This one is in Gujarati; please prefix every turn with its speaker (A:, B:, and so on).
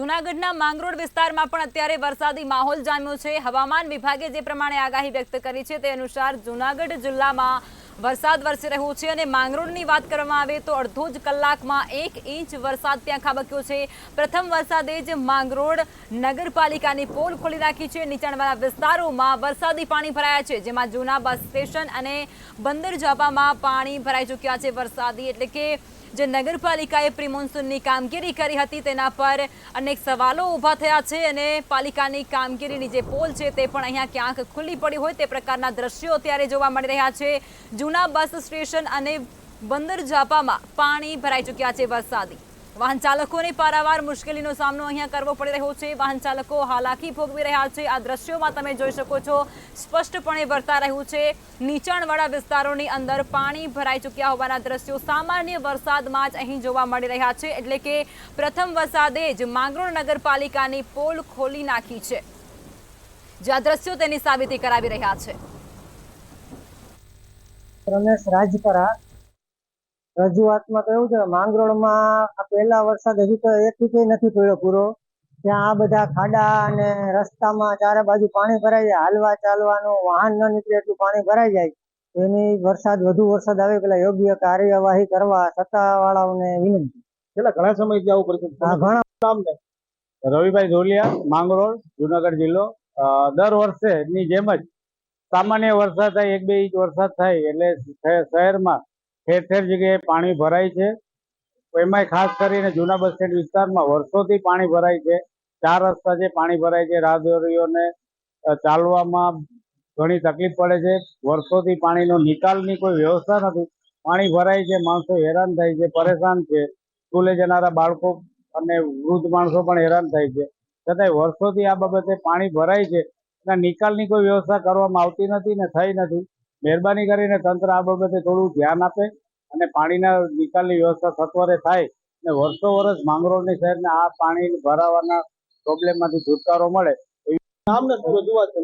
A: જૂનાગઢના માંગરોળ વિસ્તારમાં પણ અત્યારે વરસાદી માહોલ જામ્યો છે। હવામાન વિભાગે જે પ્રમાણે આગાહી વ્યક્ત કરી છે તે અનુસાર જૂનાગઢ જિલ્લામાં વરસાદ વરસી રહ્યો છે અને માંગરોળની વાત કરવામાં આવે તો અડધો જ કલાકમાં 1 ઇંચ વરસાદ ત્યાં ખાબક્યો છે। પ્રથમ વરસાદે જ માંગરોળ નગરપાલિકાની પોલ ખોલી નાખી છે। નીચાણવાળા વિસ્તારોમાં વરસાદી પાણી ભરાયા છે, જેમાં જૂના બસ સ્ટેશન અને બંદર ઝાપામાં પાણી ભરાઈ ચૂક્યા છે। વરસાદી એટલે કે જે નગરપાલિકાએ પ્રી મોન્સૂનની કામગીરી કરી હતી તેના પર અનેક સવાલો ઊભા થયા છે અને પાલિકાની કામગીરીની જે પોલ છે તે પણ અહીંયા ક્યાંક ખુલ્લી પડી હોય તે પ્રકારના દ્રશ્યો અત્યારે જોવા મળી રહ્યા છે। જૂના બસ સ્ટેશન અને બંદર ઝાપામાં પાણી ભરાઈ ચૂક્યા છે। વરસાદી વાહન ચાલકોને પારાવાર મુશ્કેલીનો સામનો અહીંયા કરવો પડી રહ્યો છે। વાહન ચાલકો હાલાકી ભોગવી રહ્યા છે। આ દ્રશ્યોમાં તમે જોઈ શકો છો, સ્પષ્ટપણે વર્તા રહ્યું છે। નીચાણવાળા વિસ્તારોની અંદર પાણી ભરાઈ ચૂક્યા હોવાના દ્રશ્યો સામાન્ય વરસાદમાં જ અહીં જોવા મળી રહ્યા છે। એટલે કે પ્રથમ વરસાદે જ માંગરોળ નગરપાલિકાની પોલ ખોલી નાખી છે, જે આ દ્રશ્યો તેની સાબિતી કરાવી રહ્યા છે।
B: રમેશ રાજપરા રજૂઆતમાં તો એવું છે, માંગરોળમાં પહેલા વરસાદ હજી તો એક ઇંચ નથી પડ્યો પૂરો, ત્યાં આ બધા ખાડા અને રસ્તામાં ચારે બાજુ પાણી ભરાઈ જાય, હાલવા ચાલવાનું વાહન ન નીકળે એટલું પાણી ભરાઈ જાય। એની વધુ વરસાદ આવે પેલા યોગ્ય કાર્યવાહી કરવા સત્તાવાળાઓને વિનંતી।
C: છેલ્લા ઘણા સમયથી આવું પરિસ્થિતિ ઘણા રવિભાઈ ઝોલિયા, માંગરોળ, જુનાગઢ જિલ્લો। દર વર્ષેની જેમ જ સામાન્ય વરસાદ થાય, 1-2 ઇંચ વરસાદ થાય એટલે શહેરમાં ઠેર ઠેર જગ્યાએ પાણી ભરાય છે। એમાંય ખાસ કરીને જૂના બસ સ્ટેન્ડ વિસ્તારમાં વર્ષોથી પાણી ભરાય છે। 4 રસ્તા છે, પાણી ભરાય છે, રાહદારીઓને ચાલવામાં ઘણી તકલીફ પડે છે। વર્ષોથી પાણીનો નિકાલની કોઈ વ્યવસ્થા નથી, પાણી ભરાય છે, માણસો હેરાન થાય છે, પરેશાન છે। સ્કૂલે જનારા બાળકો અને વૃદ્ધ માણસો પણ હેરાન થાય છે। છતાંય વર્ષોથી આ બાબતે પાણી ભરાય છે, એના નિકાલની કોઈ વ્યવસ્થા કરવામાં આવતી નથી ને થઈ નથી। મહેરબાની કરીને તંત્ર આ બાબતે થોડું ધ્યાન આપે અને પાણીના નિકાલની વ્યવસ્થા સત્વરે થાય અને વર્ષો વર્ષ માંગરોળની શહેરને આ પાણી ભરાવાના પ્રોબ્લેમમાંથી છુટકારો મળે।
B: નામ ને રજૂઆત છે।